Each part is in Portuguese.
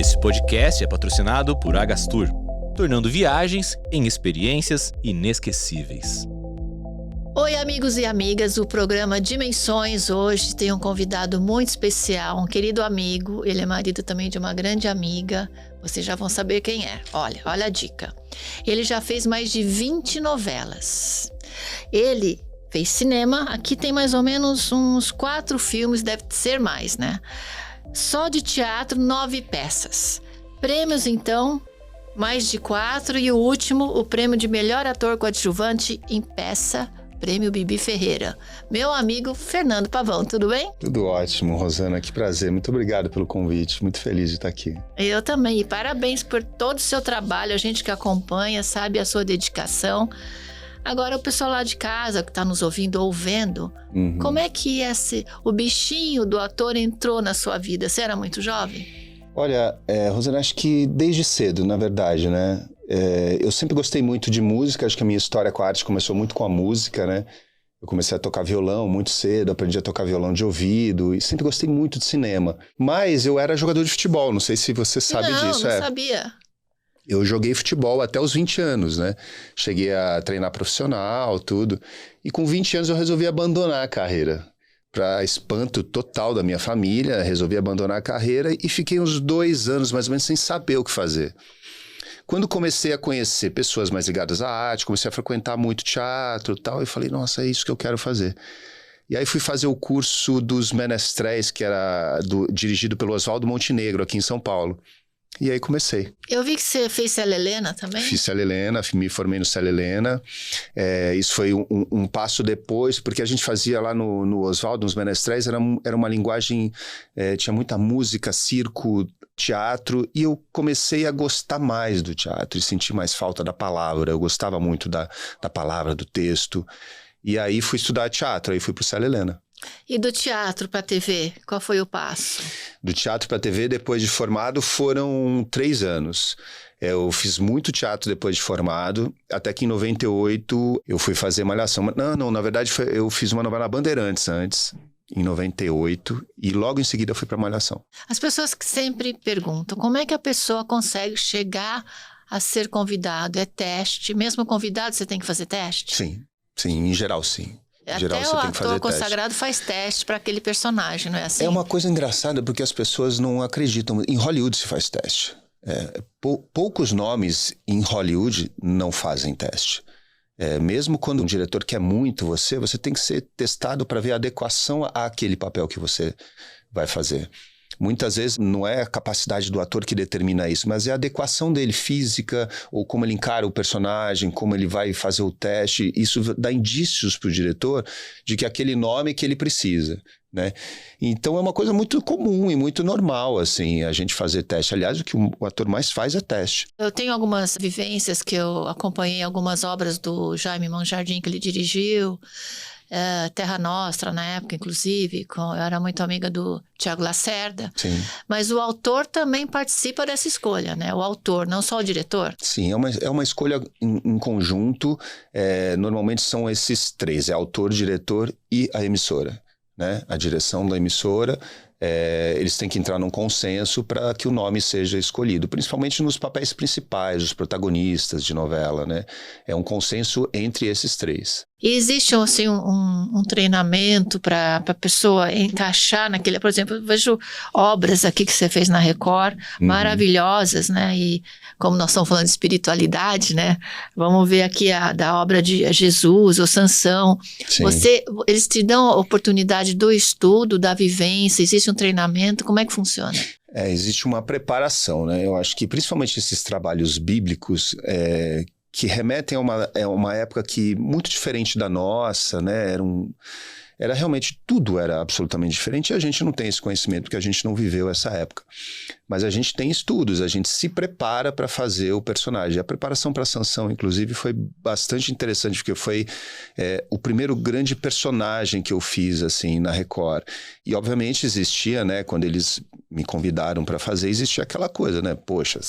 Esse podcast é patrocinado por Agastur, tornando viagens em experiências inesquecíveis. Oi, amigos e amigas, o programa Dimensões hoje tem um convidado muito especial, um querido amigo, ele é marido também de uma grande amiga, vocês já vão saber quem é. Olha a dica. Ele já fez mais de 20 novelas. Ele fez cinema, aqui tem mais ou menos uns 4 filmes, deve ser mais, né? Só de teatro, 9 peças. Prêmios, então, mais de 4. E o último, o prêmio de melhor ator coadjuvante em peça, Prêmio Bibi Ferreira. Meu amigo Fernando Pavão, tudo bem? Tudo ótimo, Rosana, que prazer. Muito obrigado pelo convite, muito feliz de estar aqui. Eu também, e parabéns por todo o seu trabalho, a gente que acompanha, sabe a sua dedicação. Agora, o pessoal lá de casa que está nos ouvindo ou vendo, como é que o bichinho do ator entrou na sua vida? Você era muito jovem? Olha, Rosana, acho que desde cedo, na verdade, né? Eu sempre gostei muito de música, acho que a minha história com a arte começou muito com a música, né? Eu comecei a tocar violão muito cedo, aprendi a tocar violão de ouvido e sempre gostei muito de cinema. Mas eu era jogador de futebol, não sei se você sabe disso. Não sabia. Eu joguei futebol até os 20 anos, né? Cheguei a treinar profissional, tudo. E com 20 anos eu resolvi abandonar a carreira. Para espanto total da minha família, resolvi abandonar a carreira e fiquei uns 2 anos mais ou menos sem saber o que fazer. Quando comecei a conhecer pessoas mais ligadas à arte, comecei a frequentar muito teatro e tal, eu falei, nossa, é isso que eu quero fazer. E aí fui fazer o curso dos Menestréis, que era dirigido pelo Oswaldo Montenegro, aqui em São Paulo. E aí comecei. Eu vi que você fez Célia Helena também. Fiz Célia Helena, me formei no Célia Helena. Isso foi um passo depois, porque a gente fazia lá no Oswaldo, nos Menestréis, era uma linguagem, tinha muita música, circo, teatro, e eu comecei a gostar mais do teatro e sentir mais falta da palavra. Eu gostava muito da palavra, do texto. E aí fui estudar teatro, aí fui pro Célia Helena. E do teatro para a TV, qual foi o passo? Do teatro para a TV, depois de formado, foram 3 anos. Eu fiz muito teatro depois de formado, até que em 98 eu fui fazer Malhação. Não, na verdade eu fiz uma novela Bandeirantes antes, em 98, e logo em seguida eu fui para Malhação. As pessoas que sempre perguntam, como é que a pessoa consegue chegar a ser convidado? É teste? Mesmo convidado você tem que fazer teste? Sim, em geral sim. Até o ator consagrado faz teste para aquele personagem, não é assim? É uma coisa engraçada porque as pessoas não acreditam. Em Hollywood se faz teste. Poucos nomes em Hollywood não fazem teste. Mesmo quando um diretor quer muito você tem que ser testado para ver a adequação àquele papel que você vai fazer. Muitas vezes não é a capacidade do ator que determina isso, mas é a adequação dele física, ou como ele encara o personagem, como ele vai fazer o teste. Isso dá indícios para o diretor de que aquele nome que ele precisa, né? Então é uma coisa muito comum e muito normal, assim, a gente fazer teste. Aliás, o que o ator mais faz é teste. Eu tenho algumas vivências que eu acompanhei algumas obras do Jaime Monjardim que ele dirigiu, Terra Nostra, na época, inclusive, eu era muito amiga do Tiago Lacerda. Sim. Mas o autor também participa dessa escolha, né? O autor, não só o diretor. Sim, é uma escolha em conjunto. Normalmente são esses 3, autor, diretor e a emissora, né? A direção da emissora. Eles têm que entrar num consenso para que o nome seja escolhido, principalmente nos papéis principais, os protagonistas de novela, né? É um consenso entre esses 3. E existe assim, um treinamento para a pessoa encaixar naquele... Por exemplo, eu vejo obras aqui que você fez na Record, maravilhosas, né? E como nós estamos falando de espiritualidade, né? Vamos ver aqui da obra de Jesus, ou Sansão. Eles te dão a oportunidade do estudo, da vivência, existe um treinamento, como é que funciona? Existe uma preparação, né? Eu acho que principalmente esses trabalhos bíblicos... que remetem a uma época que muito diferente da nossa, né? Era realmente, tudo era absolutamente diferente e a gente não tem esse conhecimento porque a gente não viveu essa época. Mas a gente tem estudos, a gente se prepara para fazer o personagem. A preparação para Sansão, inclusive, foi bastante interessante porque foi o primeiro grande personagem que eu fiz, assim, na Record. E, obviamente, existia, né? Quando eles me convidaram para fazer, existia aquela coisa, né? Poxa,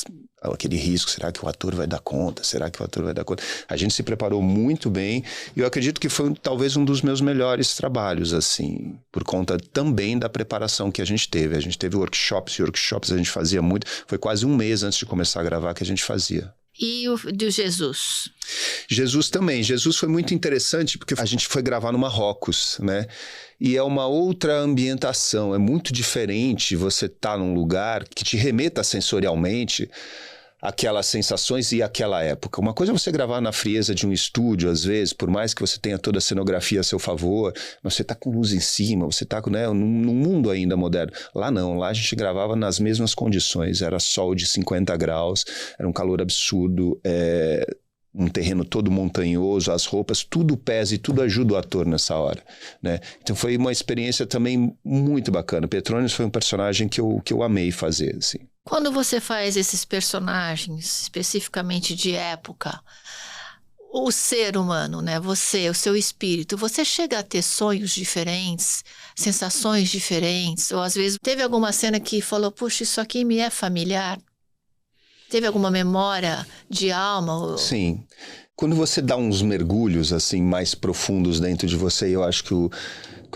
aquele risco, será que o ator vai dar conta? Será que o ator vai dar conta? A gente se preparou muito bem e eu acredito que foi talvez um dos meus melhores trabalhos, assim, por conta também da preparação que a gente teve. A gente teve workshops a gente fazia muito. Foi quase um mês antes de começar a gravar que a gente fazia. E o do Jesus? Jesus também. Jesus foi muito interessante porque a gente foi gravar no Marrocos, né? E é uma outra ambientação, é muito diferente você estar num lugar que te remeta sensorialmente aquelas sensações e aquela época. Uma coisa é você gravar na frieza de um estúdio, às vezes, por mais que você tenha toda a cenografia a seu favor, mas você tá com luz em cima, você tá, né, num mundo ainda moderno. Lá não, lá a gente gravava nas mesmas condições, era sol de 50 graus, era um calor absurdo, um terreno todo montanhoso, as roupas, tudo pesa e tudo ajuda o ator nessa hora, né? Então foi uma experiência também muito bacana. Petronius foi um personagem que eu amei fazer, assim. Quando você faz esses personagens, especificamente de época, o ser humano, né? Você, o seu espírito, você chega a ter sonhos diferentes, sensações diferentes? Ou às vezes teve alguma cena que falou, puxa, isso aqui me é familiar? Teve alguma memória de alma? Sim. Quando você dá uns mergulhos assim mais profundos dentro de você, eu acho que o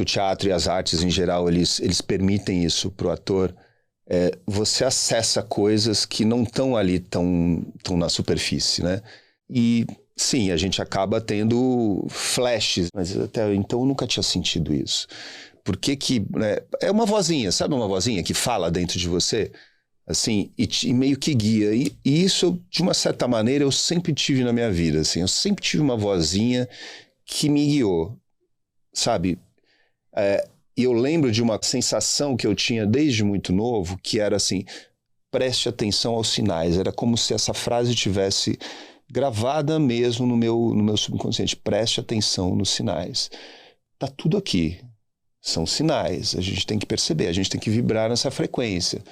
teatro e as artes em geral, eles permitem isso pro ator. Você acessa coisas que não estão ali tão na superfície, né? E sim, a gente acaba tendo flashes, mas até então eu nunca tinha sentido isso. Por que né? É uma vozinha, sabe uma vozinha que fala dentro de você? Assim, e meio que guia. E isso, de uma certa maneira, eu sempre tive na minha vida, assim. Eu sempre tive uma vozinha que me guiou, sabe? E eu lembro de uma sensação que eu tinha desde muito novo, que era assim, preste atenção aos sinais. Era como se essa frase tivesse gravada mesmo no meu subconsciente. Preste atenção nos sinais. Tá tudo aqui. São sinais. A gente tem que perceber, a gente tem que vibrar nessa frequência.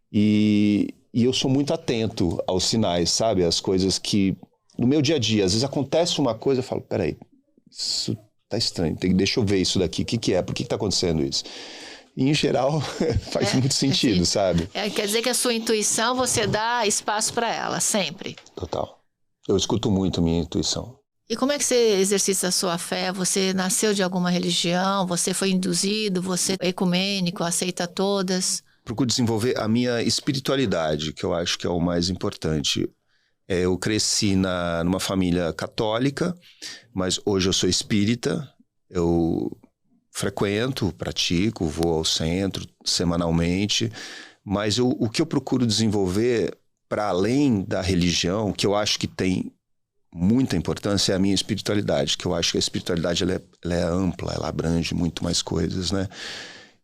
E eu sou muito atento aos sinais, sabe? As coisas que, no meu dia a dia, às vezes acontece uma coisa, eu falo, peraí, isso tá estranho, deixa eu ver isso daqui, o que é? Por que tá acontecendo isso? E, em geral, faz muito sentido, sabe? Quer dizer que a sua intuição, você dá espaço para ela, sempre. Total. Eu escuto muito a minha intuição. E como é que você exercita a sua fé? Você nasceu de alguma religião? Você foi induzido? Você é ecumênico, aceita todas? Procuro desenvolver a minha espiritualidade, que eu acho que é o mais importante. Eu cresci numa família católica, mas hoje eu sou espírita. Eu frequento, pratico, vou ao centro semanalmente. Mas o que eu procuro desenvolver, para além da religião, que eu acho que tem muita importância, é a minha espiritualidade. Que eu acho que a espiritualidade ela é ampla, ela abrange muito mais coisas, né?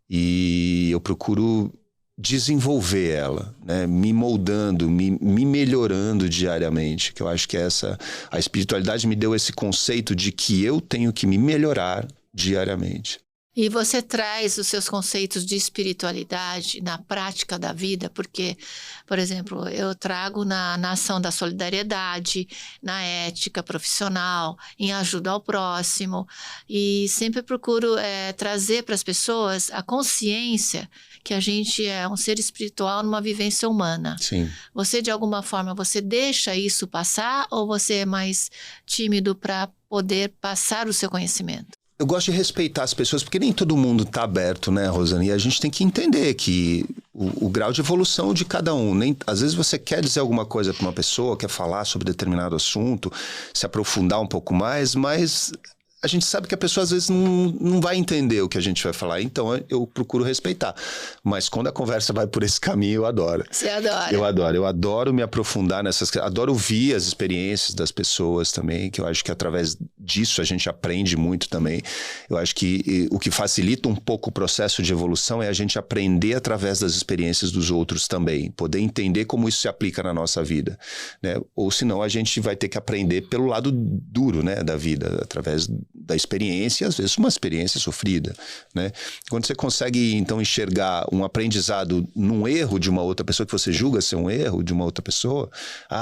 E eu procuro desenvolver ela, né? Me moldando, me melhorando diariamente, que eu acho que a espiritualidade me deu esse conceito de que eu tenho que me melhorar diariamente. E você traz os seus conceitos de espiritualidade na prática da vida, porque, por exemplo, eu trago na ação da solidariedade, na ética profissional, em ajuda ao próximo, e sempre procuro trazer para as pessoas a consciência que a gente é um ser espiritual numa vivência humana. Sim. Você, de alguma forma, você deixa isso passar ou você é mais tímido para poder passar o seu conhecimento? Eu gosto de respeitar as pessoas, porque nem todo mundo está aberto, né, Rosane? E a gente tem que entender que o grau de evolução de cada um. Às vezes você quer dizer alguma coisa para uma pessoa, quer falar sobre determinado assunto, se aprofundar um pouco mais, mas a gente sabe que a pessoa às vezes não vai entender o que a gente vai falar, então eu procuro respeitar. Mas quando a conversa vai por esse caminho, eu adoro. Você adora? Eu adoro me aprofundar adoro ouvir as experiências das pessoas também, que eu acho que através disso a gente aprende muito também. Eu acho que o que facilita um pouco o processo de evolução é a gente aprender através das experiências dos outros também, poder entender como isso se aplica na nossa vida, né? Ou senão a gente vai ter que aprender pelo lado duro, né, da vida, através da experiência, e às vezes uma experiência sofrida, né? Quando você consegue, então, enxergar um aprendizado num erro de uma outra pessoa, que você julga ser um erro de uma outra pessoa,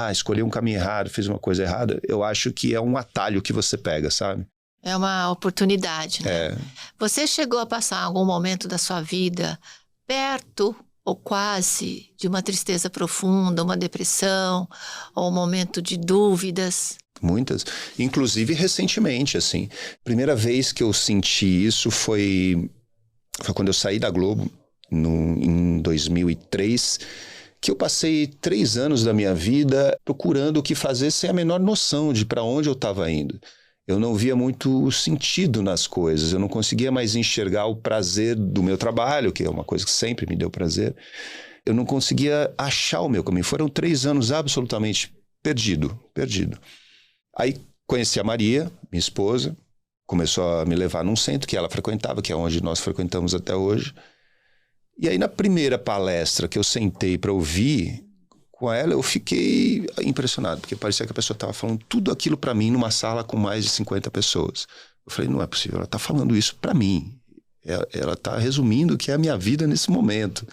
escolheu um caminho errado, fez uma coisa errada, eu acho que é um atalho que você pega, sabe? É uma oportunidade, né? É. Você chegou a passar algum momento da sua vida perto ou quase, de uma tristeza profunda, uma depressão, ou um momento de dúvidas? Muitas. Inclusive recentemente, assim. Primeira vez que eu senti isso foi quando eu saí da Globo, em 2003, que eu passei 3 anos da minha vida procurando o que fazer sem a menor noção de para onde eu estava indo. Eu não via muito sentido nas coisas, eu não conseguia mais enxergar o prazer do meu trabalho, que é uma coisa que sempre me deu prazer. Eu não conseguia achar o meu caminho. Foram 3 anos absolutamente perdido. Aí conheci a Maria, minha esposa, começou a me levar num centro que ela frequentava, que é onde nós frequentamos até hoje. E aí na primeira palestra que eu sentei para ouvir com ela, eu fiquei impressionado, porque parecia que a pessoa estava falando tudo aquilo para mim numa sala com mais de 50 pessoas. Eu falei, não é possível, ela está falando isso para mim. Ela está resumindo o que é a minha vida nesse momento.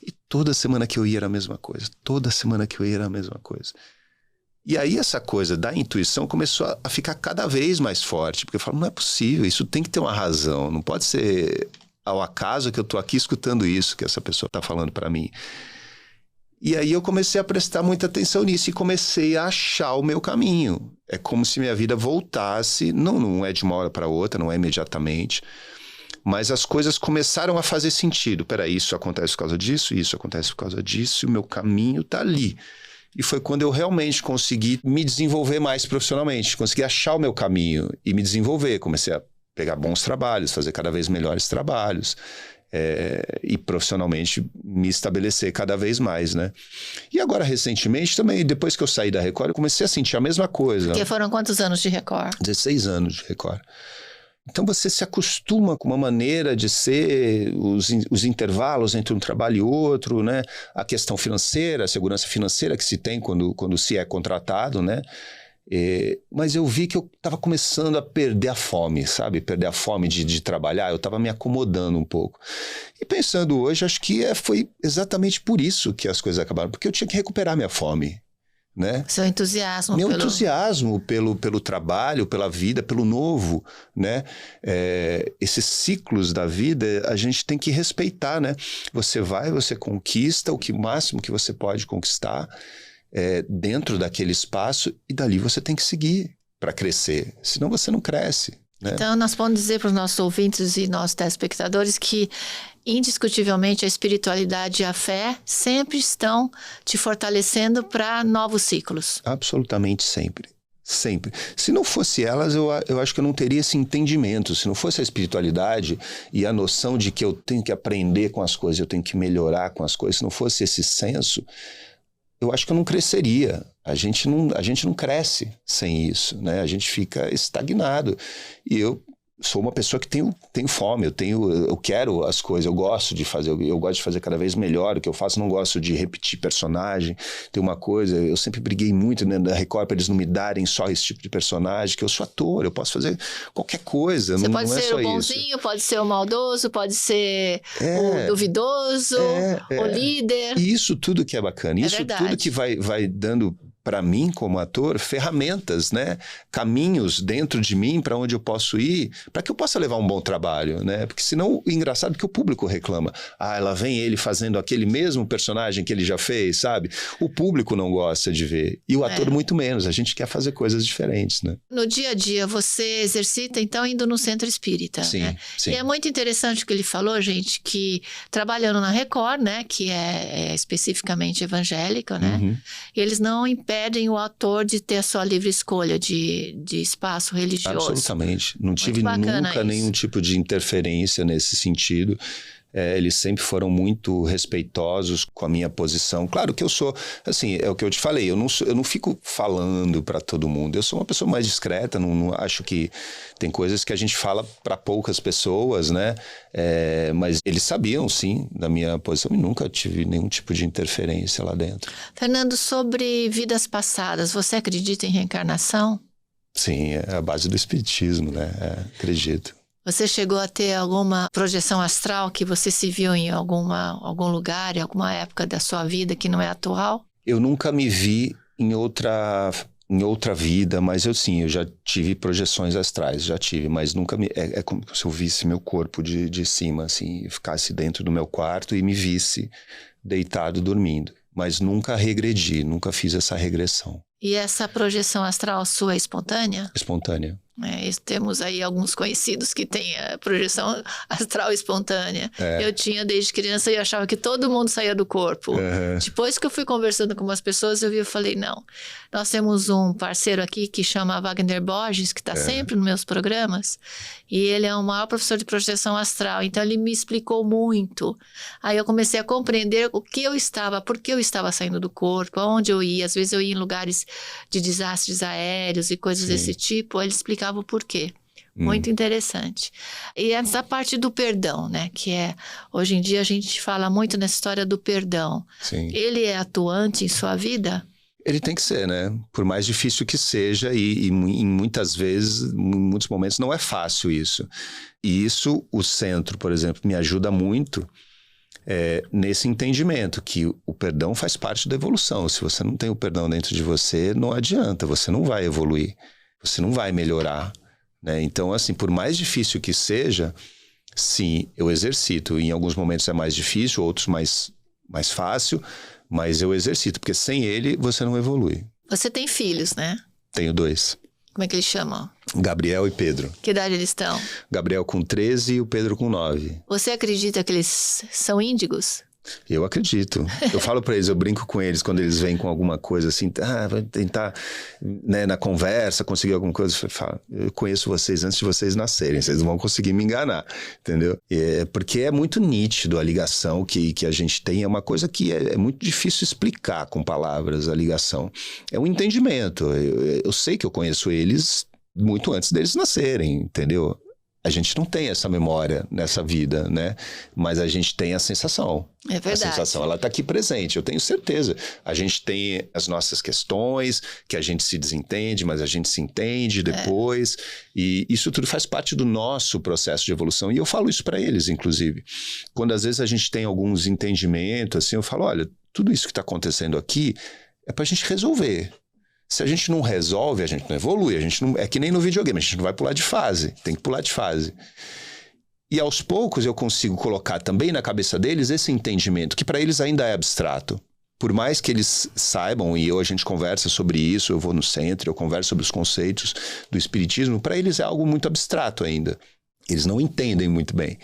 E toda semana que eu ia era a mesma coisa. E aí essa coisa da intuição começou a ficar cada vez mais forte, porque eu falo, não é possível, isso tem que ter uma razão, não pode ser ao acaso que eu estou aqui escutando isso que essa pessoa está falando para mim. E aí eu comecei a prestar muita atenção nisso e comecei a achar o meu caminho. É como se minha vida voltasse, não é de uma hora para outra, não é imediatamente, mas as coisas começaram a fazer sentido. Peraí, isso acontece por causa disso, isso acontece por causa disso, e o meu caminho está ali. E foi quando eu realmente consegui me desenvolver mais profissionalmente, consegui achar o meu caminho e me desenvolver. Comecei a pegar bons trabalhos, fazer cada vez melhores trabalhos e profissionalmente me estabelecer cada vez mais, né? E agora, recentemente, também, depois que eu saí da Record, eu comecei a sentir a mesma coisa. Porque foram quantos anos de Record? 16 anos de Record. Então você se acostuma com uma maneira de ser, os intervalos entre um trabalho e outro, né? A questão financeira, a segurança financeira que se tem quando se é contratado, né? Mas eu vi que eu estava começando a perder a fome, sabe? Perder a fome de trabalhar, eu estava me acomodando um pouco. E pensando hoje, acho que foi exatamente por isso que as coisas acabaram, porque eu tinha que recuperar minha fome. Né? Seu entusiasmo. Meu entusiasmo pelo trabalho, pela vida, pelo novo, né? Esses ciclos da vida a gente tem que respeitar, né? Você conquista o máximo que você pode conquistar dentro daquele espaço e dali você tem que seguir para crescer, senão você não cresce. Né? Então nós podemos dizer para os nossos ouvintes e nossos telespectadores que indiscutivelmente a espiritualidade e a fé sempre estão te fortalecendo para novos ciclos. Absolutamente sempre. Sempre. Se não fosse elas, eu acho que eu não teria esse entendimento. Se não fosse a espiritualidade e a noção de que eu tenho que aprender com as coisas, eu tenho que melhorar com as coisas, se não fosse esse senso, eu acho que eu não cresceria. A gente não cresce sem isso, né? A gente fica estagnado. E eu sou uma pessoa que tenho fome, eu quero as coisas, eu gosto de fazer, eu gosto de fazer cada vez melhor o que eu faço, não gosto de repetir personagem. Tem uma coisa, eu sempre briguei muito, né, da Record para eles não me darem só esse tipo de personagem, que eu sou ator, eu posso fazer qualquer coisa, Você não pode ser o bonzinho, pode ser o maldoso, pode ser o duvidoso, o líder. E isso tudo que é bacana, isso tudo que vai dando para mim, como ator, ferramentas, né? Caminhos dentro de mim para onde eu posso ir, para que eu possa levar um bom trabalho, né? Porque senão, engraçado que o público reclama. Lá vem ele fazendo aquele mesmo personagem que ele já fez, sabe? O público não gosta de ver. E o ator muito menos. A gente quer fazer coisas diferentes, né? No dia a dia, você exercita, então, indo no centro espírita, sim, né? Sim. E é muito interessante o que ele falou, gente, que trabalhando na Record, né? Que é especificamente evangélico, né? Uhum. Eles não impedem o autor de ter a sua livre escolha de espaço religioso. Absolutamente. Não tive nunca nenhum tipo de interferência nesse sentido. Eles sempre foram muito respeitosos com a minha posição. Claro que eu sou, assim, é o que eu te falei, eu não fico falando para todo mundo. Eu sou uma pessoa mais discreta, não acho que tem coisas que a gente fala para poucas pessoas, né? Mas eles sabiam, sim, da minha posição e nunca tive nenhum tipo de interferência lá dentro. Fernando, sobre vidas passadas, você acredita em reencarnação? Sim, é a base do espiritismo, né? Acredito. Você chegou a ter alguma projeção astral que você se viu em algum lugar, em alguma época da sua vida que não é atual? Eu nunca me vi em outra em outra vida, mas eu já tive projeções astrais, mas nunca é como se eu visse meu corpo de cima, assim, ficasse dentro do meu quarto e me visse deitado dormindo. Mas nunca regredi, nunca fiz essa regressão. E essa projeção astral sua é espontânea? Espontânea. Temos aí alguns conhecidos que têm a projeção astral espontânea. Eu tinha desde criança e eu achava que todo mundo saía do corpo. Depois que eu fui conversando com umas pessoas, eu falei, não. Nós temos um parceiro aqui que chama Wagner Borges, que está sempre nos meus programas, e ele é o maior professor de projeção astral, então ele me explicou muito. Aí eu comecei a compreender por que eu estava saindo do corpo, aonde eu ia. Às vezes eu ia em lugares de desastres aéreos e coisas desse tipo, ele explicava o porquê. Muito interessante. E essa parte do perdão, né? Que hoje em dia a gente fala muito nessa história do perdão. Sim. Ele é atuante em sua vida? Ele tem que ser, né? Por mais difícil que seja e muitas vezes, em muitos momentos não é fácil isso. E isso, o centro, por exemplo, me ajuda muito nesse entendimento que o perdão faz parte da evolução. Se você não tem o perdão dentro de você, não adianta, você não vai evoluir. Você não vai melhorar, né? Então, assim, por mais difícil que seja, sim, eu exercito. Em alguns momentos é mais difícil, outros mais fácil, mas eu exercito, porque sem ele você não evolui. Você tem filhos, né? Tenho 2. Como é que eles chamam? Gabriel e Pedro. Que idade eles estão? Gabriel com 13 e o Pedro com 9. Você acredita que eles são índigos? Eu acredito. Eu falo pra eles, eu brinco com eles quando eles vêm com alguma coisa assim, vai tentar, né, na conversa, conseguir alguma coisa. Eu falo, eu conheço vocês antes de vocês nascerem, vocês não vão conseguir me enganar, entendeu? Porque é muito nítido a ligação que a gente tem, é uma coisa que é muito difícil explicar com palavras, a ligação. É um entendimento. Eu sei que eu conheço eles muito antes deles nascerem, entendeu? A gente não tem essa memória nessa vida, né? Mas a gente tem a sensação. É verdade. A sensação, ela está aqui presente, eu tenho certeza. A gente tem as nossas questões, que a gente se desentende, mas a gente se entende depois. E isso tudo faz parte do nosso processo de evolução. E eu falo isso para eles, inclusive. Quando às vezes a gente tem alguns entendimentos, assim, eu falo, olha, tudo isso que está acontecendo aqui é para a gente resolver. Se a gente não resolve, a gente não evolui. É que nem no videogame, a gente não vai pular de fase. Tem que pular de fase. E aos poucos eu consigo colocar também na cabeça deles esse entendimento, que para eles ainda é abstrato. Por mais que eles saibam, e a gente conversa sobre isso, eu vou no centro, eu converso sobre os conceitos do espiritismo, para eles é algo muito abstrato ainda. Eles não entendem muito bem.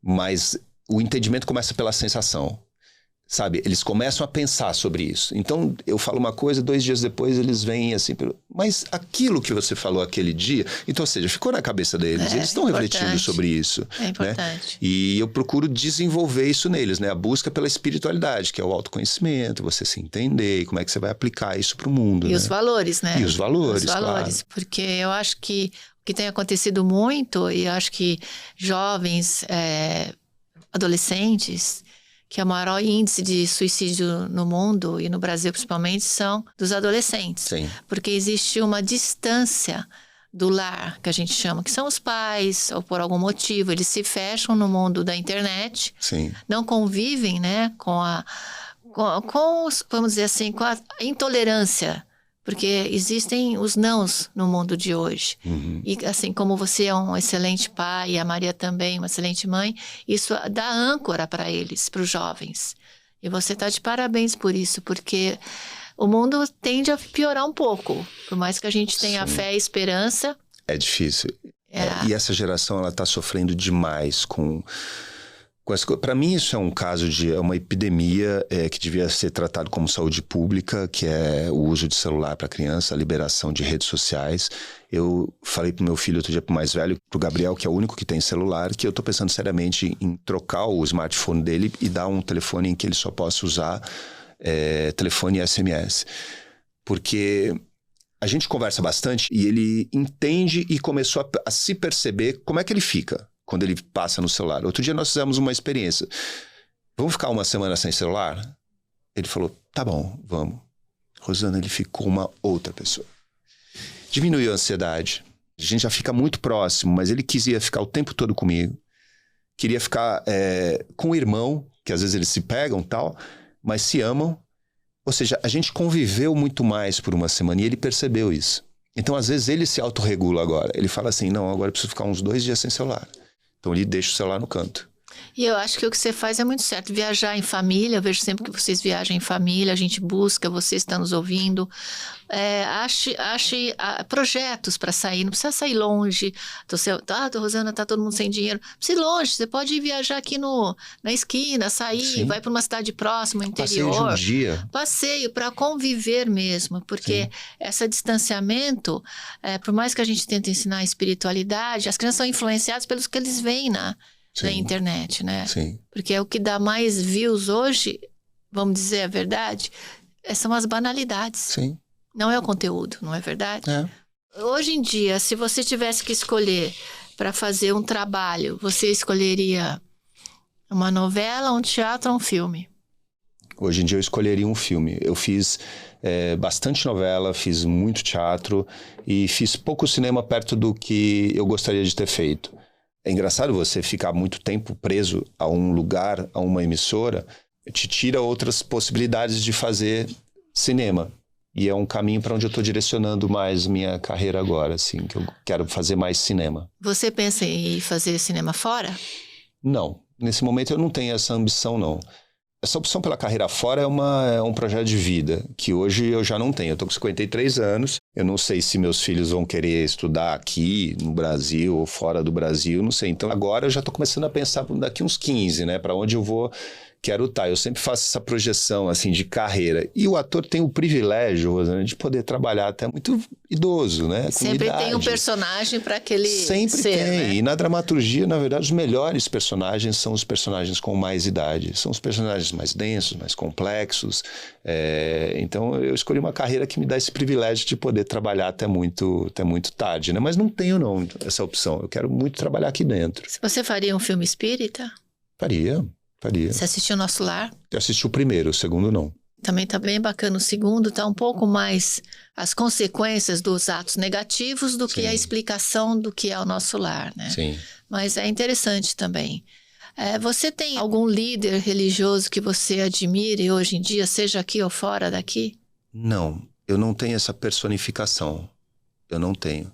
Mas o entendimento começa pela sensação. Sabe, eles começam a pensar sobre isso. Então, eu falo uma coisa, 2 dias depois eles vêm assim, mas aquilo que você falou aquele dia, então, ou seja, ficou na cabeça deles, eles estão refletindo sobre isso. É importante. Né? E eu procuro desenvolver isso neles, né? A busca pela espiritualidade, que é o autoconhecimento, você se entender, e como é que você vai aplicar isso para o mundo. E né? os valores, né? E os valores, claro. Porque eu acho que o que tem acontecido muito, e eu acho que jovens, adolescentes, que é o maior índice de suicídio no mundo, e no Brasil principalmente, são dos adolescentes. Sim. Porque existe uma distância do lar, que a gente chama, que são os pais, ou por algum motivo, eles se fecham no mundo da internet, Sim. não convivem, né, vamos dizer assim, com a intolerância. Porque existem os nãos no mundo de hoje. Uhum. E assim como você é um excelente pai, e a Maria também uma excelente mãe, isso dá âncora para eles, para os jovens. E você está de parabéns por isso, porque o mundo tende a piorar um pouco. Por mais que a gente tenha fé e esperança. É difícil. E essa geração, ela está sofrendo demais com para mim isso é um caso de uma epidemia que devia ser tratado como saúde pública, que é o uso de celular para criança, a liberação de redes sociais. Eu falei pro meu filho outro dia, pro mais velho, pro Gabriel, que é o único que tem celular, que eu tô pensando seriamente em trocar o smartphone dele e dar um telefone em que ele só possa usar telefone e SMS. Porque a gente conversa bastante e ele entende e começou a se perceber como é que ele fica quando ele passa no celular. Outro dia nós fizemos uma experiência. Vamos ficar uma semana sem celular? Ele falou, tá bom, vamos. Rosana, ele ficou uma outra pessoa. Diminuiu a ansiedade. A gente já fica muito próximo, mas ele quisia ficar o tempo todo comigo. Queria ficar com o irmão, que às vezes eles se pegam e tal, mas se amam. Ou seja, a gente conviveu muito mais por uma semana e ele percebeu isso. Então, às vezes, ele se autorregula agora. Ele fala assim, não, agora eu preciso ficar uns 2 dias sem celular. Então, ele deixa o celular no canto. E eu acho que o que você faz é muito certo. Viajar em família, eu vejo sempre que vocês viajam em família, a gente busca, você está nos ouvindo. Ache projetos para sair, não precisa sair longe. Rosana, tá todo mundo sem dinheiro. Não precisa ir longe, você pode ir viajar aqui na esquina, sair, Sim. vai para uma cidade próxima, interior. Passeio de um dia. Passeio para conviver mesmo, porque esse distanciamento, por mais que a gente tente ensinar a espiritualidade, as crianças são influenciadas pelos que eles veem na internet, né? Sim. Porque o que dá mais views hoje, vamos dizer a verdade, são as banalidades. Sim. Não é o conteúdo, não é verdade? É. Hoje em dia, se você tivesse que escolher para fazer um trabalho, você escolheria uma novela, um teatro ou um filme? Hoje em dia eu escolheria um filme. Eu fiz bastante novela, fiz muito teatro e fiz pouco cinema perto do que eu gostaria de ter feito. É engraçado você ficar muito tempo preso a um lugar, a uma emissora, te tira outras possibilidades de fazer cinema. E é um caminho para onde eu estou direcionando mais minha carreira agora, assim, que eu quero fazer mais cinema. Você pensa em fazer cinema fora? Não, nesse momento eu não tenho essa ambição, não. Essa opção pela carreira fora é um projeto de vida, que hoje eu já não tenho. Eu estou com 53 anos, eu não sei se meus filhos vão querer estudar aqui no Brasil ou fora do Brasil, não sei. Então agora eu já estou começando a pensar daqui uns 15, né? Para onde eu quero estar. Eu sempre faço essa projeção assim de carreira. E o ator tem o privilégio, Rosana, de poder trabalhar até muito idoso, né? Sempre tem um personagem para aquele Sempre ser, tem. né? E na dramaturgia, na verdade, os melhores personagens são os personagens com mais idade. São os personagens mais densos, mais complexos. Então, eu escolhi uma carreira que me dá esse privilégio de poder trabalhar até muito tarde, né? Mas não tenho, não, essa opção. Eu quero muito trabalhar aqui dentro. Você faria um filme espírita? Faria. Você assistiu Nosso Lar? Eu assisti o primeiro, o segundo não. Também tá bem bacana. O segundo tá um pouco mais as consequências dos atos negativos do que a explicação do que é o nosso lar, né? Sim. Mas é interessante também. Você tem algum líder religioso que você admire hoje em dia, seja aqui ou fora daqui? Não, eu não tenho essa personificação. Eu não tenho.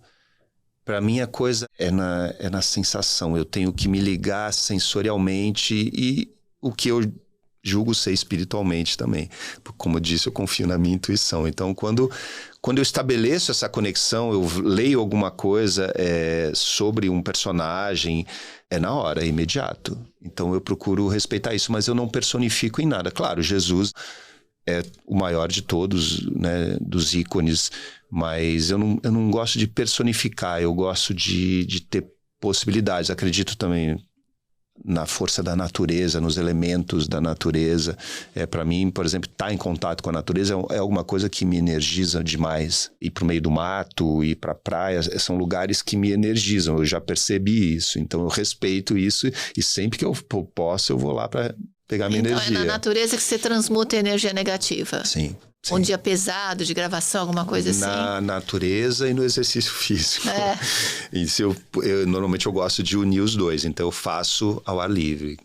Para mim a coisa é na sensação. Eu tenho que me ligar sensorialmente e o que eu julgo ser espiritualmente também. Como eu disse, eu confio na minha intuição. Então, quando eu estabeleço essa conexão, eu leio alguma coisa sobre um personagem, é na hora, é imediato. Então, eu procuro respeitar isso, mas eu não personifico em nada. Claro, Jesus é o maior de todos, né, dos ícones, mas eu não gosto de personificar, eu gosto de ter possibilidades. Acredito também na força da natureza, nos elementos da natureza. Para mim, por exemplo, estar em contato com a natureza é alguma coisa que me energiza demais. Ir para o meio do mato, ir para a praia, são lugares que me energizam. Eu já percebi isso, então eu respeito isso e sempre que eu posso, eu vou lá para pegar minha energia. Então é na natureza que você transmuta a energia negativa? Sim. Um dia pesado de gravação, alguma coisa assim? Na natureza e no exercício físico. Isso normalmente eu gosto de unir os dois, então eu faço ao ar livre.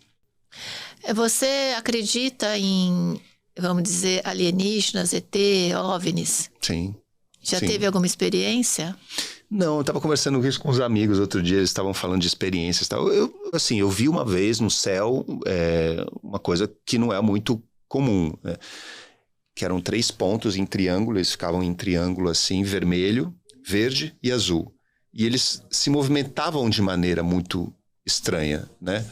Você acredita em, vamos dizer, alienígenas, ET, OVNIs? Sim. Já teve alguma experiência? Não, eu estava conversando isso com os amigos outro dia, eles estavam falando de experiências e tal. Eu vi uma vez no céu uma coisa que não é muito comum, né? Que eram 3 pontos em triângulo, eles ficavam em triângulo assim, vermelho, verde e azul. E eles se movimentavam de maneira muito estranha, né?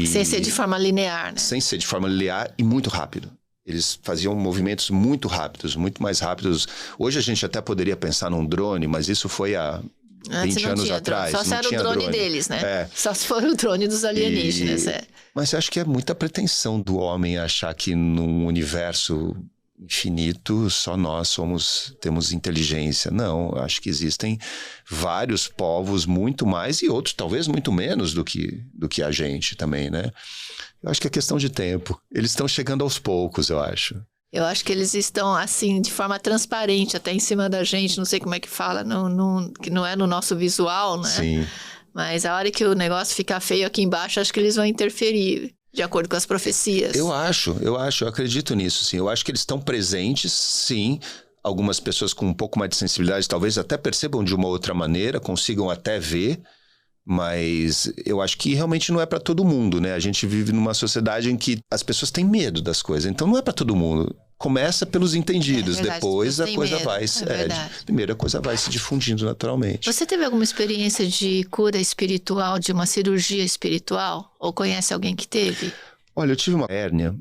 Sem ser de forma linear, né? Sem ser de forma linear e muito rápido. Eles faziam movimentos muito rápidos, muito mais rápidos. Hoje a gente até poderia pensar num drone, mas isso foi há 20 anos atrás. Só se era o drone deles, né? Só se for o drone dos alienígenas, Mas eu acho que é muita pretensão do homem achar que num universo infinito só nós temos inteligência. Não, eu acho que existem vários povos muito mais e outros talvez muito menos do que a gente também, né? Eu acho que é questão de tempo. Eles estão chegando aos poucos, eu acho. Eu acho que eles estão, assim, de forma transparente, até em cima da gente, não sei como é que fala, que não é no nosso visual, né? Sim. Mas a hora que o negócio ficar feio aqui embaixo, acho que eles vão interferir. De acordo com as profecias. Eu acredito nisso, sim. Eu acho que eles estão presentes, sim. Algumas pessoas com um pouco mais de sensibilidade talvez até percebam de uma outra maneira, consigam até ver, mas eu acho que realmente não é para todo mundo, né? A gente vive numa sociedade em que as pessoas têm medo das coisas, então não é para todo mundo. Começa pelos entendidos, verdade, depois a coisa medo, vai primeiro a coisa vai se difundindo naturalmente. Você teve alguma experiência de cura espiritual, de uma cirurgia espiritual? Ou conhece alguém que teve? Olha, eu tive uma hérnia,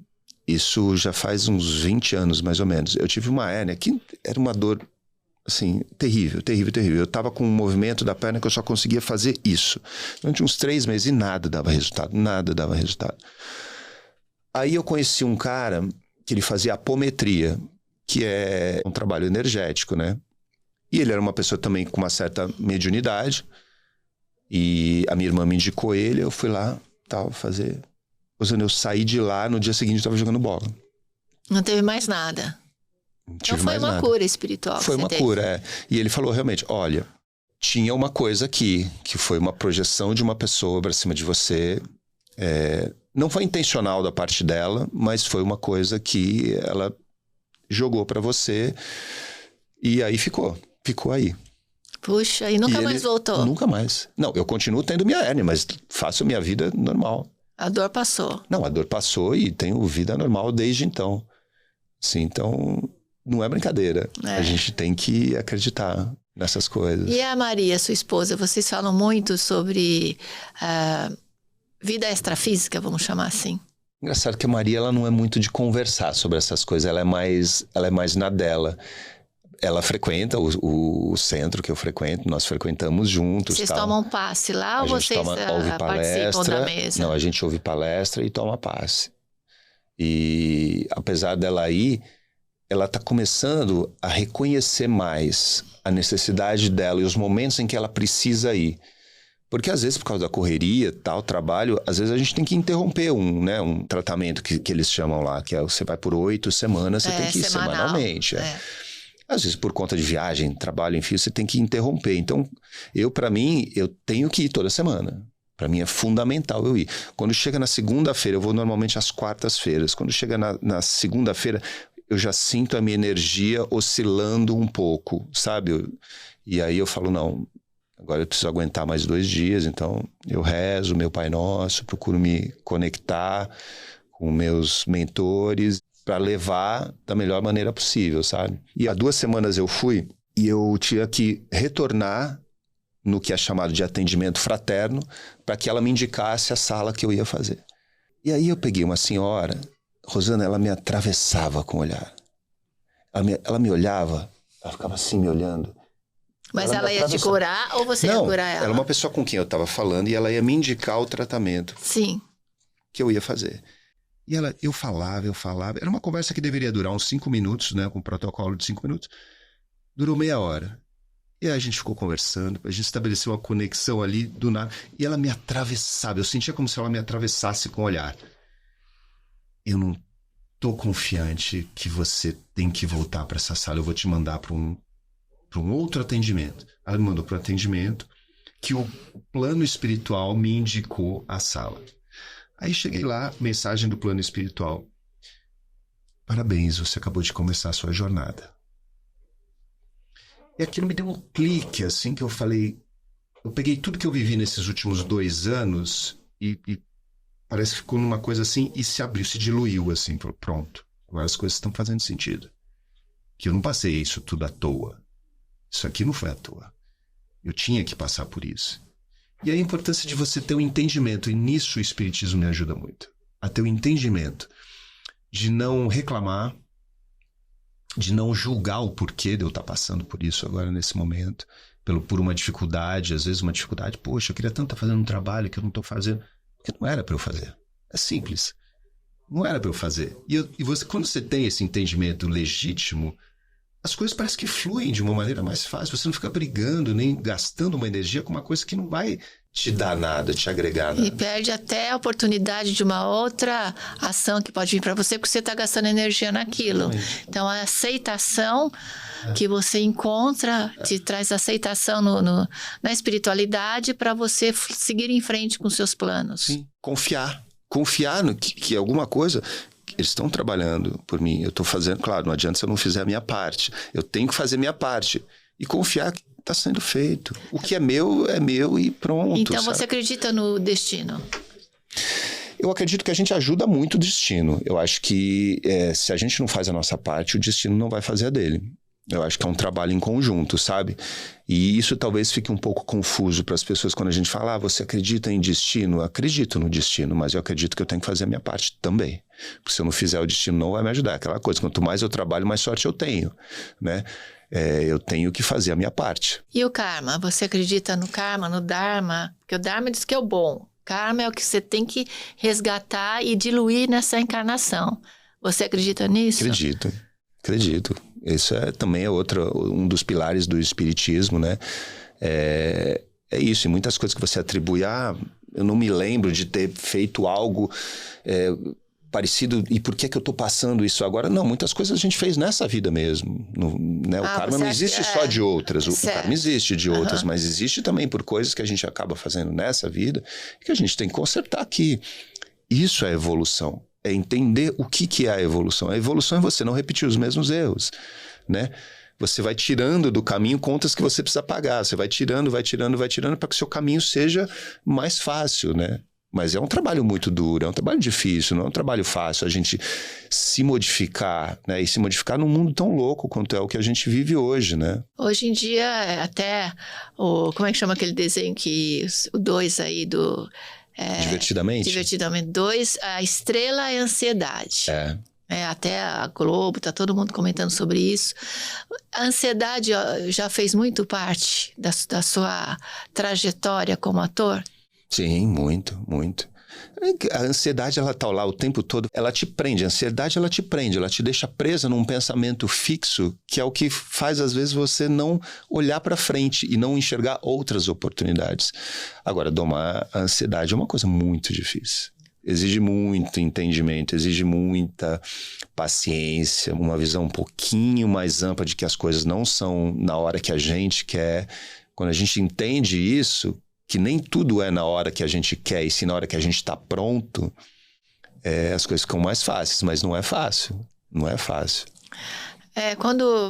isso já faz uns 20 anos mais ou menos. Eu tive uma hérnia que era uma dor, assim, terrível. Eu tava com um movimento da perna que eu só conseguia fazer isso. Durante uns 3 meses e nada dava resultado. Aí eu conheci um cara que ele fazia apometria, que é um trabalho energético, né? E ele era uma pessoa também com uma certa mediunidade. E a minha irmã me indicou ele, eu fui lá, tal, fazer. Eu saí de lá, no dia seguinte eu estava jogando bola. Não teve mais nada. Então foi uma cura espiritual. Foi uma cura, é. E ele falou realmente, olha, tinha uma coisa aqui, que foi uma projeção de uma pessoa para cima de você. Não foi intencional da parte dela, mas foi uma coisa que ela jogou para você. E aí ficou aí. Puxa, e nunca mais voltou? Nunca mais. Não, eu continuo tendo minha hérnia, mas faço minha vida normal. A dor passou. Não, a dor passou e tenho vida normal desde então. Sim, então não é brincadeira. A gente tem que acreditar nessas coisas. E a Maria, sua esposa, vocês falam muito sobre vida extrafísica, vamos chamar assim? Engraçado que a Maria, ela não é muito de conversar sobre essas coisas, ela é mais na dela. Ela frequenta o centro que eu frequento, nós frequentamos juntos. Vocês tal. tomam passe lá ou vocês ouve participam da mesa? Não, a gente ouve palestra e toma passe. E apesar dela ir, ela está começando a reconhecer mais a necessidade dela e os momentos em que ela precisa ir. Porque às vezes, por causa da correria, tal, trabalho, às vezes a gente tem que interromper um tratamento que eles chamam lá, que é você vai por 8 semanas, você tem que ir semanalmente. Às vezes, por conta de viagem, trabalho, enfim, você tem que interromper. Então, para mim, eu tenho que ir toda semana. Para mim é fundamental eu ir. Quando chega na segunda-feira, eu vou normalmente às quartas-feiras. Quando chega na segunda-feira, eu já sinto a minha energia oscilando um pouco, sabe? E aí eu falo, não, agora eu preciso aguentar mais 2 dias. Então, eu rezo meu Pai Nosso, procuro me conectar com meus mentores, para levar da melhor maneira possível, sabe? E há 2 semanas eu fui e eu tinha que retornar no que é chamado de atendimento fraterno para que ela me indicasse a sala que eu ia fazer. E aí eu peguei uma senhora, Rosana, ela me atravessava com o olhar. Ela me olhava, ela ficava assim me olhando. Mas ela ia te curar ou você ia curar ela? Ela é uma pessoa com quem eu estava falando e ela ia me indicar o tratamento. Sim. Que eu ia fazer. E eu falava. Era uma conversa que deveria durar uns 5 minutos, né? Com um protocolo de 5 minutos. Durou meia hora. E aí a gente ficou conversando, a gente estabeleceu uma conexão ali do nada. E ela me atravessava. Eu sentia como se ela me atravessasse com o olhar. Eu não tô confiante que você tem que voltar para essa sala. Eu vou te mandar para um outro atendimento. Ela me mandou para um atendimento que o plano espiritual me indicou a sala. Aí cheguei lá, mensagem do plano espiritual. Parabéns, você acabou de começar a sua jornada. E aquilo me deu um clique, assim, que eu falei... Eu peguei tudo que eu vivi nesses últimos 2 anos e parece que ficou numa coisa assim e se abriu, se diluiu, assim. Pronto, agora as coisas estão fazendo sentido. Que eu não passei isso tudo à toa. Isso aqui não foi à toa. Eu tinha que passar por isso. E a importância de você ter um entendimento, e nisso o Espiritismo me ajuda muito. A ter o entendimento de não reclamar, de não julgar o porquê de eu estar passando por isso agora nesse momento, por uma dificuldade, às vezes uma dificuldade, poxa, eu queria tanto estar fazendo um trabalho que eu não estou fazendo, porque não era para eu fazer. É simples. Não era para eu fazer. E você, quando você tem esse entendimento legítimo, as coisas parecem que fluem de uma maneira mais fácil. Você não fica brigando, nem gastando uma energia com uma coisa que não vai te dar nada, te agregar nada. E perde até a oportunidade de uma outra ação que pode vir para você, porque você está gastando energia naquilo. Exatamente. Então, a aceitação que você encontra te traz aceitação na espiritualidade para você seguir em frente com seus planos. Sim, confiar. confiar no que alguma coisa... Eles estão trabalhando por mim, eu estou fazendo, claro, não adianta se eu não fizer a minha parte. Eu tenho que fazer a minha parte e confiar que está sendo feito. O que é meu e pronto. Então você acredita no destino? Eu acredito que a gente ajuda muito o destino. Eu acho que se a gente não faz a nossa parte, o destino não vai fazer a dele. Eu acho que é um trabalho em conjunto, sabe? E isso talvez fique um pouco confuso para as pessoas quando a gente fala, você acredita em destino? Eu acredito no destino, mas eu acredito que eu tenho que fazer a minha parte também. Porque se eu não fizer, o destino não vai me ajudar. Aquela coisa, quanto mais eu trabalho, mais sorte eu tenho, né? Eu tenho que fazer a minha parte. E o karma? Você acredita no karma, no dharma? Porque o dharma diz que é o bom. Karma é o que você tem que resgatar e diluir nessa encarnação. Você acredita nisso? Acredito. Isso também é um dos pilares do espiritismo, né? É isso, e muitas coisas que você atribui, eu não me lembro de ter feito algo parecido, e por que eu tô passando isso agora? Não, muitas coisas a gente fez nessa vida mesmo, né? O karma não existe só de outras, o karma existe de outras, mas existe também por coisas que a gente acaba fazendo nessa vida, que a gente tem que consertar aqui. Isso é evolução. É entender o que é a evolução. A evolução é você não repetir os mesmos erros, né? Você vai tirando do caminho contas que você precisa pagar. Você vai tirando para que o seu caminho seja mais fácil, né? Mas é um trabalho muito duro, é um trabalho difícil, não é um trabalho fácil a gente se modificar, né? E se modificar num mundo tão louco quanto é o que a gente vive hoje, né? Hoje em dia, até como é que chama aquele desenho o 2 aí do... Divertidamente 2, a estrela é a ansiedade. Até a Globo, tá todo mundo comentando sobre isso. A ansiedade já fez muito parte da sua trajetória como ator? Sim, muito, muito. A ansiedade, ela tá lá o tempo todo, ela te prende, a ansiedade ela te prende, ela te deixa presa num pensamento fixo, que é o que faz às vezes você não olhar para frente e não enxergar outras oportunidades. Agora, domar a ansiedade é uma coisa muito difícil. Exige muito entendimento, exige muita paciência, uma visão um pouquinho mais ampla de que as coisas não são na hora que a gente quer. Quando a gente entende isso, que nem tudo é na hora que a gente quer, e sim na hora que a gente está pronto, as coisas ficam mais fáceis, mas não é fácil, não é fácil.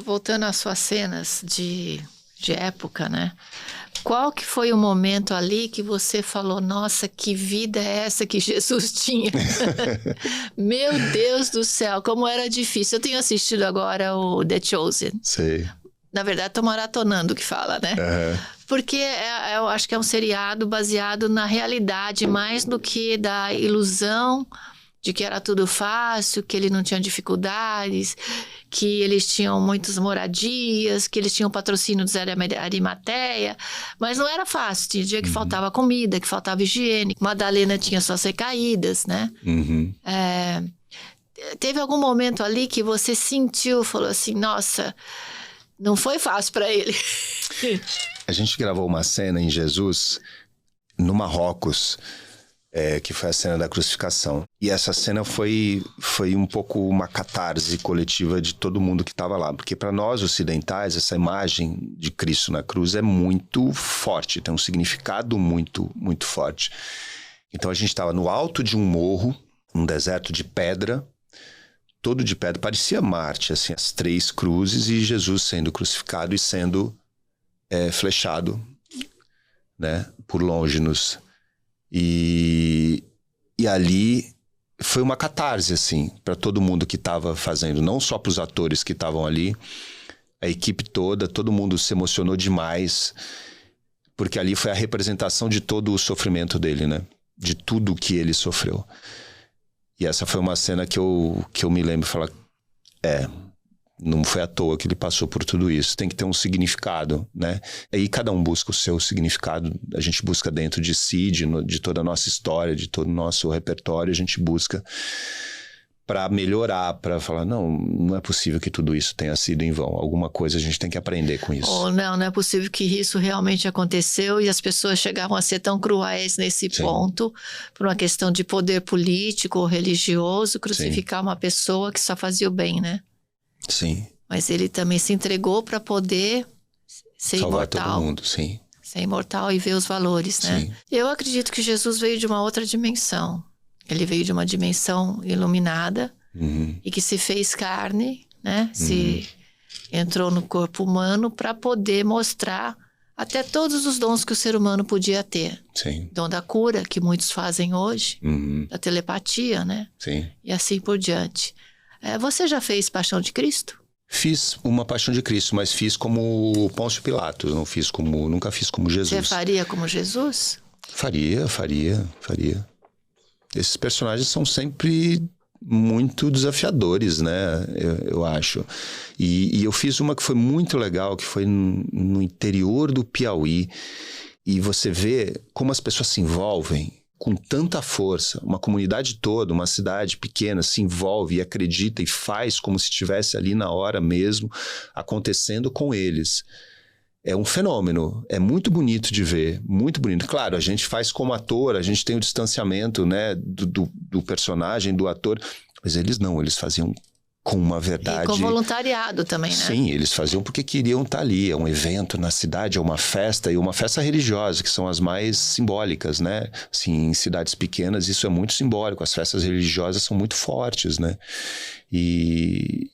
Voltando às suas cenas de época, né? Qual que foi o momento ali que você falou, nossa, que vida é essa que Jesus tinha? Meu Deus do céu, como era difícil. Eu tenho assistido agora o The Chosen. Sei. Na verdade, tô maratonando o que fala, né? Porque eu acho que é um seriado baseado na realidade, mais do que da ilusão de que era tudo fácil, que ele não tinha dificuldades, que eles tinham muitas moradias, que eles tinham patrocínio do Zé de Arimateia, mas não era fácil. Tinha dia que faltava comida, que faltava higiene. Madalena tinha suas recaídas, né? Teve algum momento ali que você sentiu, falou assim, nossa, não foi fácil para ele. A gente gravou uma cena em Jesus, no Marrocos, que foi a cena da crucificação. E essa cena foi um pouco uma catarse coletiva de todo mundo que estava lá. Porque para nós ocidentais, essa imagem de Cristo na cruz é muito forte, tem um significado muito, muito forte. Então a gente estava no alto de um morro, um deserto de pedra, todo de pedra, parecia Marte, assim, as 3 cruzes e Jesus sendo crucificado e sendo flechado, né, por Longinus. E ali foi uma catarse, assim, para todo mundo que estava fazendo, não só para os atores que estavam ali, a equipe toda, todo mundo se emocionou demais, porque ali foi a representação de todo o sofrimento dele, né, de tudo que ele sofreu. E essa foi uma cena que eu me lembro e falar, não foi à toa que ele passou por tudo isso. Tem que ter um significado, né? Aí cada um busca o seu significado. A gente busca dentro de si, de toda a nossa história, de todo o nosso repertório. A gente busca para melhorar, para falar, não é possível que tudo isso tenha sido em vão. Alguma coisa a gente tem que aprender com isso. Ou não é possível que isso realmente aconteceu e as pessoas chegavam a ser tão cruéis nesse ponto, por uma questão de poder político ou religioso, crucificar uma pessoa que só fazia o bem, né? Sim. Mas ele também se entregou para poder ser salvar imortal. Todo mundo, sim. Ser imortal e ver os valores, né? Sim. Eu acredito que Jesus veio de uma outra dimensão. Ele veio de uma dimensão iluminada e que se fez carne, né? Se entrou no corpo humano para poder mostrar até todos os dons que o ser humano podia ter. Sim. Dom da cura, que muitos fazem hoje, da telepatia, né? Sim. E assim por diante. Você já fez Paixão de Cristo? Fiz uma Paixão de Cristo, mas fiz como Pôncio Pilatos, nunca fiz como Jesus. Você faria como Jesus? Faria. Esses personagens são sempre muito desafiadores, né? Eu acho. E eu fiz uma que foi muito legal, que foi no interior do Piauí. E você vê como as pessoas se envolvem com tanta força. Uma comunidade toda, uma cidade pequena se envolve e acredita e faz como se estivesse ali na hora mesmo, acontecendo com eles. É um fenômeno, é muito bonito de ver, muito bonito. Claro, a gente faz como ator, a gente tem o distanciamento, né, do personagem, do ator, mas eles não, eles faziam com uma verdade... E com voluntariado também, né? Sim, eles faziam porque queriam estar ali, é um evento na cidade, é uma festa, e uma festa religiosa, que são as mais simbólicas, né? Assim, em cidades pequenas isso é muito simbólico, as festas religiosas são muito fortes, né? E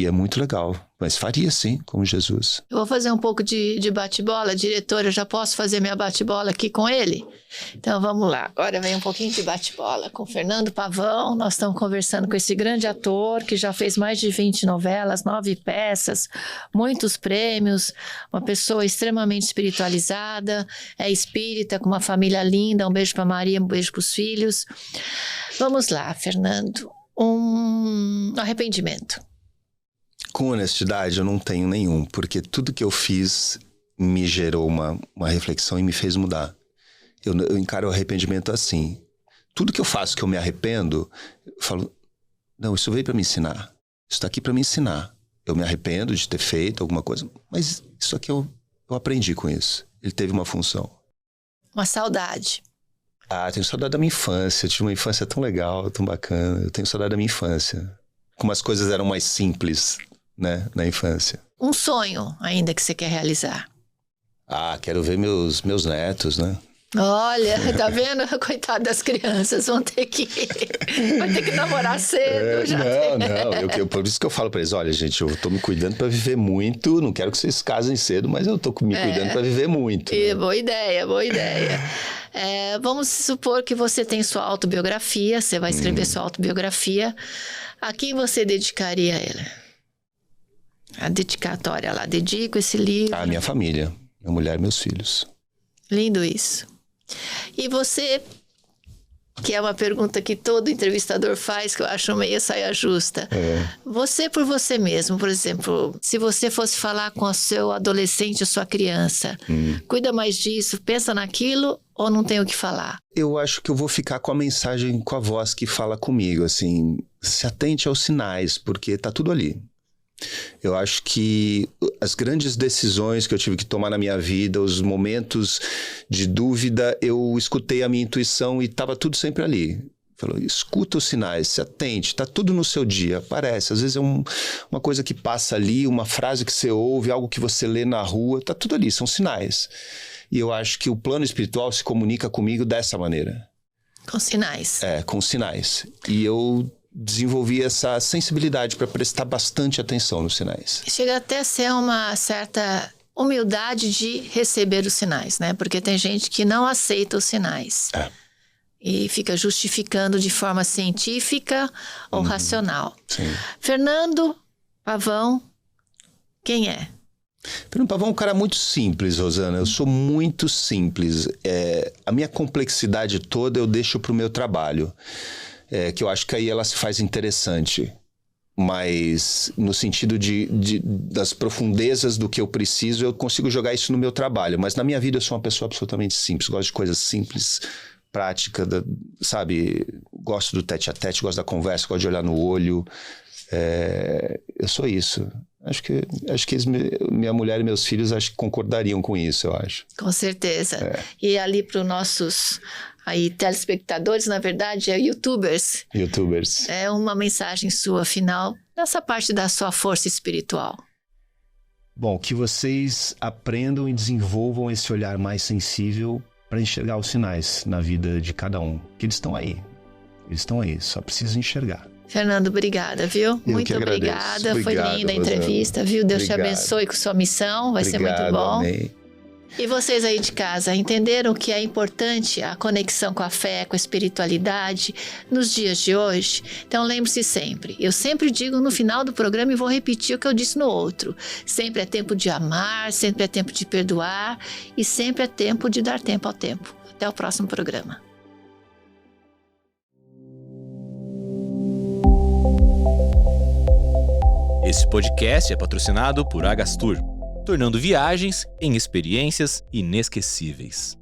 é muito legal, mas faria sim, como Jesus. Eu vou fazer um pouco de bate-bola, diretora, eu já posso fazer minha bate-bola aqui com ele? Então vamos lá, agora vem um pouquinho de bate-bola com Fernando Pavão. Nós estamos conversando com esse grande ator que já fez mais de 20 novelas, 9 peças, muitos prêmios, uma pessoa extremamente espiritualizada, é espírita, com uma família linda. Um beijo para Maria, um beijo para os filhos. Vamos lá, Fernando, um arrependimento. Com honestidade, eu não tenho nenhum, porque tudo que eu fiz me gerou uma reflexão e me fez mudar. Eu encaro o arrependimento assim. Tudo que eu faço que eu me arrependo, eu falo, não, isso veio para me ensinar. Isso está aqui para me ensinar. Eu me arrependo de ter feito alguma coisa, mas isso aqui eu aprendi com isso. Ele teve uma função. Uma saudade. Tenho saudade da minha infância. Eu tive uma infância tão legal, tão bacana. Eu tenho saudade da minha infância. Como as coisas eram mais simples, né, na infância. Um sonho ainda que você quer realizar? Quero ver meus netos, né? Olha, tá vendo? Coitado das crianças, vai ter que namorar cedo. Não, por isso que eu falo pra eles, olha, gente, eu tô me cuidando pra viver muito, não quero que vocês casem cedo, mas eu tô me cuidando pra viver muito. Né? Boa ideia. Vamos supor que você tem sua autobiografia, você vai escrever sua autobiografia. A quem você dedicaria ela? A dedicatória lá, dedico esse livro. A minha família, minha mulher e meus filhos. Lindo isso. E você, que é uma pergunta que todo entrevistador faz, que eu acho meio saia justa. Você por você mesmo, por exemplo, se você fosse falar com o seu adolescente ou sua criança, cuida mais disso, pensa naquilo ou não tem o que falar? Eu acho que eu vou ficar com a mensagem, com a voz que fala comigo, assim, se atente aos sinais, porque tá tudo ali. Eu acho que as grandes decisões que eu tive que tomar na minha vida, os momentos de dúvida, eu escutei a minha intuição e estava tudo sempre ali. Falou, escuta os sinais, se atente, está tudo no seu dia, aparece. Às vezes é uma coisa que passa ali, uma frase que você ouve, algo que você lê na rua, está tudo ali, são sinais. E eu acho que o plano espiritual se comunica comigo dessa maneira. Com sinais. Com sinais. E eu desenvolvi essa sensibilidade para prestar bastante atenção nos sinais. Chega até a ser uma certa humildade de receber os sinais, né? Porque tem gente que não aceita os sinais. E fica justificando de forma científica ou racional. Sim. Fernando Pavão, quem é? Fernando Pavão é um cara muito simples, Rosana. Eu sou muito simples. A minha complexidade toda eu deixo para o meu trabalho. Que eu acho que aí ela se faz interessante, mas no sentido das profundezas do que eu preciso, eu consigo jogar isso no meu trabalho, mas na minha vida eu sou uma pessoa absolutamente simples, gosto de coisas simples, prática, sabe, gosto do tete-a-tete, gosto da conversa, gosto de olhar no olho, eu sou isso. Acho que minha mulher e meus filhos acho que concordariam com isso, eu acho. Com certeza. E ali para os nossos telespectadores, na verdade, youtubers. É uma mensagem sua final, nessa parte da sua força espiritual. Bom, que vocês aprendam e desenvolvam esse olhar mais sensível para enxergar os sinais na vida de cada um, que eles estão aí. Eles estão aí, só precisam enxergar. Fernando, obrigada, viu? Muito obrigada. Foi linda a entrevista, viu? Deus te abençoe com sua missão, vai ser muito bom. Amei. E vocês aí de casa, entenderam que é importante a conexão com a fé, com a espiritualidade nos dias de hoje? Então lembre-se sempre, eu sempre digo no final do programa e vou repetir o que eu disse no outro. Sempre é tempo de amar, sempre é tempo de perdoar e sempre é tempo de dar tempo ao tempo. Até o próximo programa. Esse podcast é patrocinado por Agastur, tornando viagens em experiências inesquecíveis.